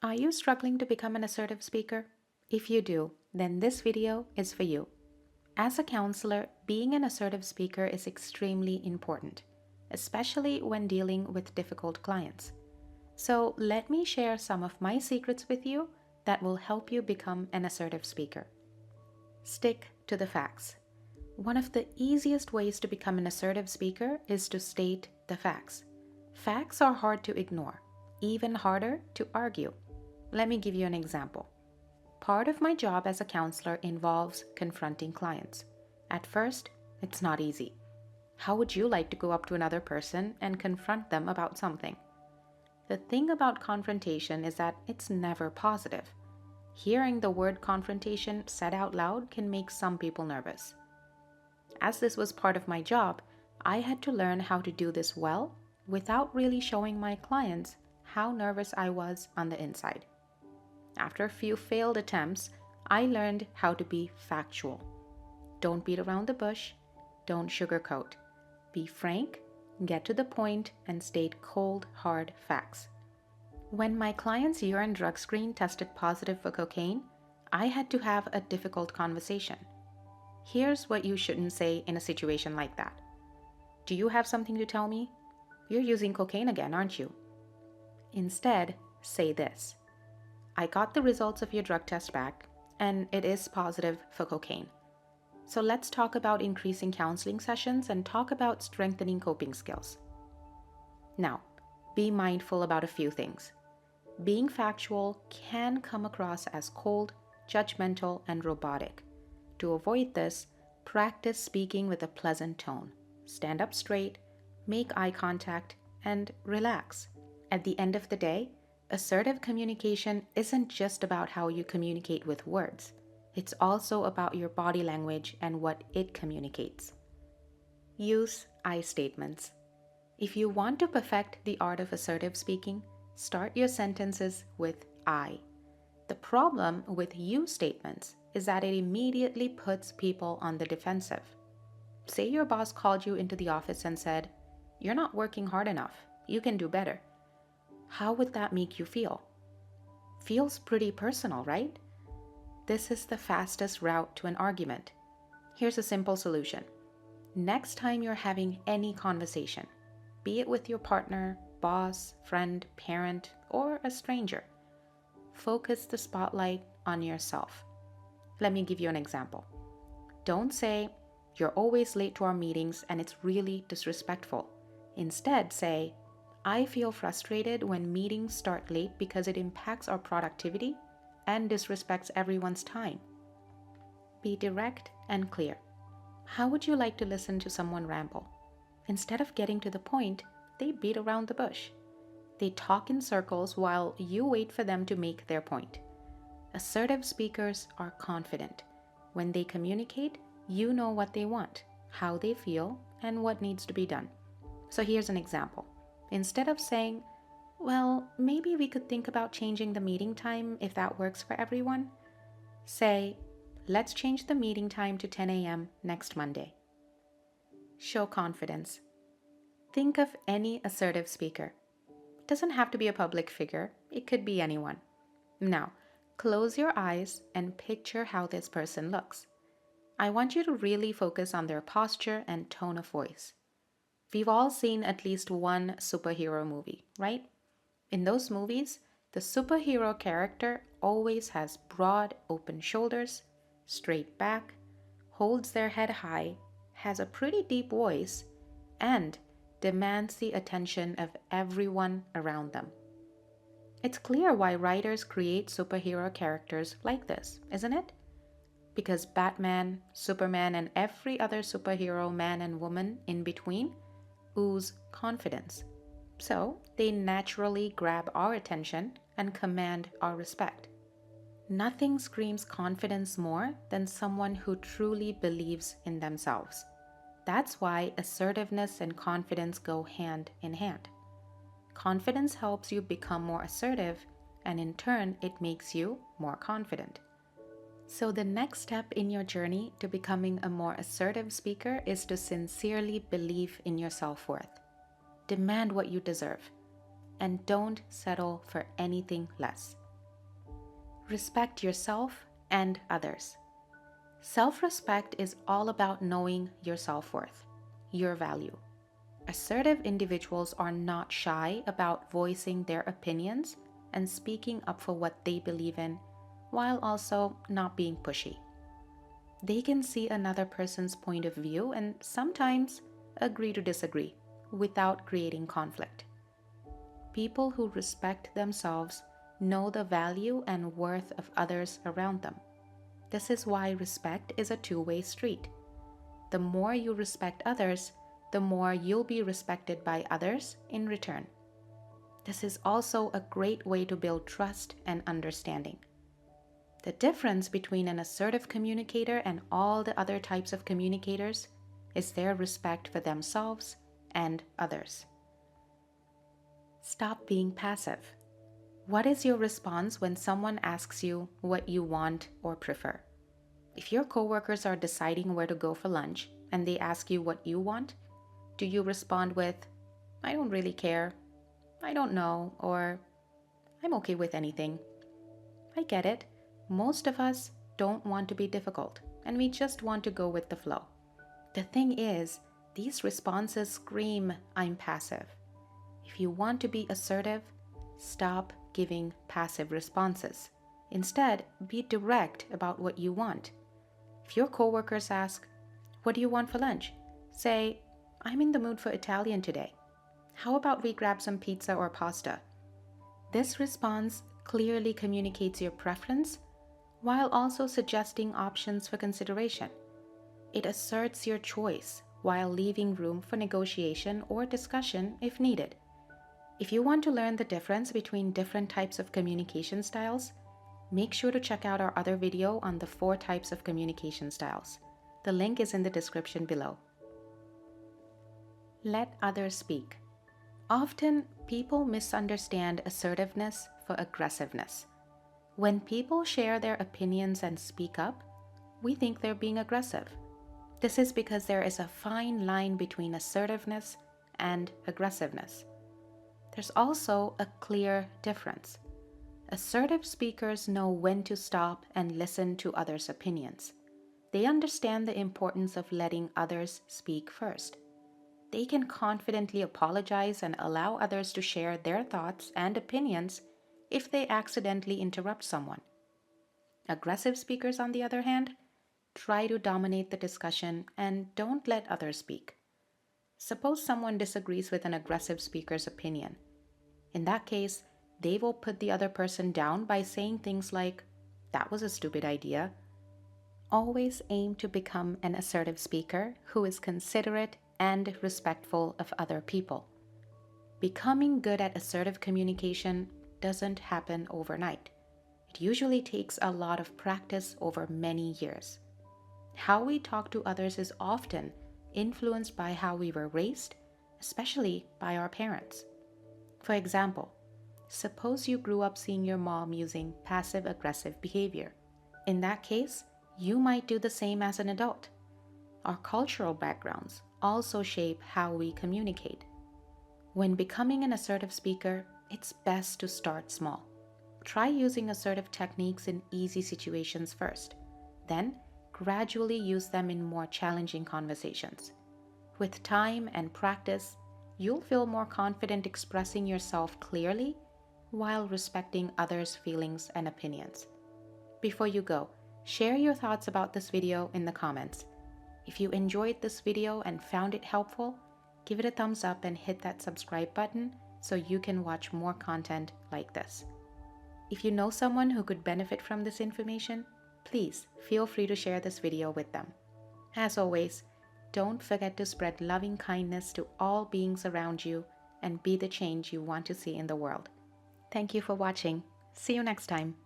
Are you struggling to become an assertive speaker? If you do, then this video is for you. As a counselor, being an assertive speaker is extremely important, especially when dealing with difficult clients. So let me share some of my secrets with you that will help you become an assertive speaker. Stick to the facts. One of the easiest ways to become an assertive speaker is to state the facts. Facts are hard to ignore, even harder to argue. Let me give you an example. Part of my job as a counselor involves confronting clients. At first, it's not easy. How would you like to go up to another person and confront them about something? The thing about confrontation is that it's never positive. Hearing the word confrontation said out loud can make some people nervous. As this was part of my job, I had to learn how to do this well without really showing my clients how nervous I was on the inside. After a few failed attempts, I learned how to be factual. Don't beat around the bush, don't sugarcoat. Be frank, get to the point, and state cold, hard facts. When my client's urine drug screen tested positive for cocaine, I had to have a difficult conversation. Here's what you shouldn't say in a situation like that. Do you have something to tell me? You're using cocaine again, aren't you? Instead, say this. I got the results of your drug test back, and it is positive for cocaine. So let's talk about increasing counseling sessions and talk about strengthening coping skills. Now, be mindful about a few things. Being factual can come across as cold, judgmental, and robotic. To avoid this, practice speaking with a pleasant tone. Stand up straight, make eye contact, and relax. At the end of the day, assertive communication isn't just about how you communicate with words. It's also about your body language and what it communicates. Use I statements. If you want to perfect the art of assertive speaking, start your sentences with I. The problem with you statements is that it immediately puts people on the defensive. Say your boss called you into the office and said, "You're not working hard enough. You can do better." How would that make you feel? Feels pretty personal, right? This is the fastest route to an argument. Here's a simple solution. Next time you're having any conversation, be it with your partner, boss, friend, parent, or a stranger, focus the spotlight on yourself. Let me give you an example. Don't say, "You're always late to our meetings and it's really disrespectful." Instead, say, "I feel frustrated when meetings start late because it impacts our productivity and disrespects everyone's time." Be direct and clear. How would you like to listen to someone ramble? Instead of getting to the point, they beat around the bush. They talk in circles while you wait for them to make their point. Assertive speakers are confident. When they communicate, you know what they want, how they feel, and what needs to be done. So here's an example. Instead of saying, "Well, maybe we could think about changing the meeting time if that works for everyone," say, "Let's change the meeting time to 10 a.m. next Monday." Show confidence. Think of any assertive speaker. It doesn't have to be a public figure, it could be anyone. Now, close your eyes and picture how this person looks. I want you to really focus on their posture and tone of voice. We've all seen at least one superhero movie, right? In those movies, the superhero character always has broad, open shoulders, straight back, holds their head high, has a pretty deep voice, and demands the attention of everyone around them. It's clear why writers create superhero characters like this, isn't it? Because Batman, Superman, and every other superhero man and woman in between ooze confidence. So they naturally grab our attention and command our respect. Nothing screams confidence more than someone who truly believes in themselves. That's why assertiveness and confidence go hand in hand. Confidence helps you become more assertive, and in turn, it makes you more confident. So the next step in your journey to becoming a more assertive speaker is to sincerely believe in your self-worth. Demand what you deserve, and don't settle for anything less. Respect yourself and others. Self-respect is all about knowing your self-worth, your value. Assertive individuals are not shy about voicing their opinions and speaking up for what they believe in, while also not being pushy. They can see another person's point of view and sometimes agree to disagree without creating conflict. People who respect themselves know the value and worth of others around them. This is why respect is a two-way street. The more you respect others, the more you'll be respected by others in return. This is also a great way to build trust and understanding. The difference between an assertive communicator and all the other types of communicators is their respect for themselves and others. Stop being passive. What is your response when someone asks you what you want or prefer? If your coworkers are deciding where to go for lunch and they ask you what you want, do you respond with, "I don't really care," "I don't know," or "I'm okay with anything"? I get it. Most of us don't want to be difficult and we just want to go with the flow. The thing is, these responses scream, "I'm passive." If you want to be assertive, stop giving passive responses. Instead, be direct about what you want. If your coworkers ask, "What do you want for lunch?" say, "I'm in the mood for Italian today. How about we grab some pizza or pasta?" This response clearly communicates your preference while also suggesting options for consideration. It asserts your choice while leaving room for negotiation or discussion if needed. If you want to learn the difference between different types of communication styles, make sure to check out our other video on the 4 types of communication styles. The link is in the description below. Let others speak. Often, people misunderstand assertiveness for aggressiveness. When people share their opinions and speak up, we think they're being aggressive. This is because there is a fine line between assertiveness and aggressiveness. There's also a clear difference. Assertive speakers know when to stop and listen to others' opinions. They understand the importance of letting others speak first. They can confidently apologize and allow others to share their thoughts and opinions if they accidentally interrupt someone. Aggressive speakers, on the other hand, try to dominate the discussion and don't let others speak. Suppose someone disagrees with an aggressive speaker's opinion. In that case, they will put the other person down by saying things like, "That was a stupid idea." Always aim to become an assertive speaker who is considerate and respectful of other people. Becoming good at assertive communication doesn't happen overnight. It usually takes a lot of practice over many years. How we talk to others is often influenced by how we were raised, especially by our parents. For example, suppose you grew up seeing your mom using passive-aggressive behavior. In that case, you might do the same as an adult. Our cultural backgrounds also shape how we communicate. When becoming an assertive speaker, it's best to start small. Try using assertive techniques in easy situations first, then gradually use them in more challenging conversations. With time and practice, you'll feel more confident expressing yourself clearly while respecting others' feelings and opinions. Before you go, share your thoughts about this video in the comments. If you enjoyed this video and found it helpful, give it a thumbs up and hit that subscribe button so you can watch more content like this. If you know someone who could benefit from this information, please feel free to share this video with them. As always, don't forget to spread loving kindness to all beings around you and be the change you want to see in the world. Thank you for watching. See you next time.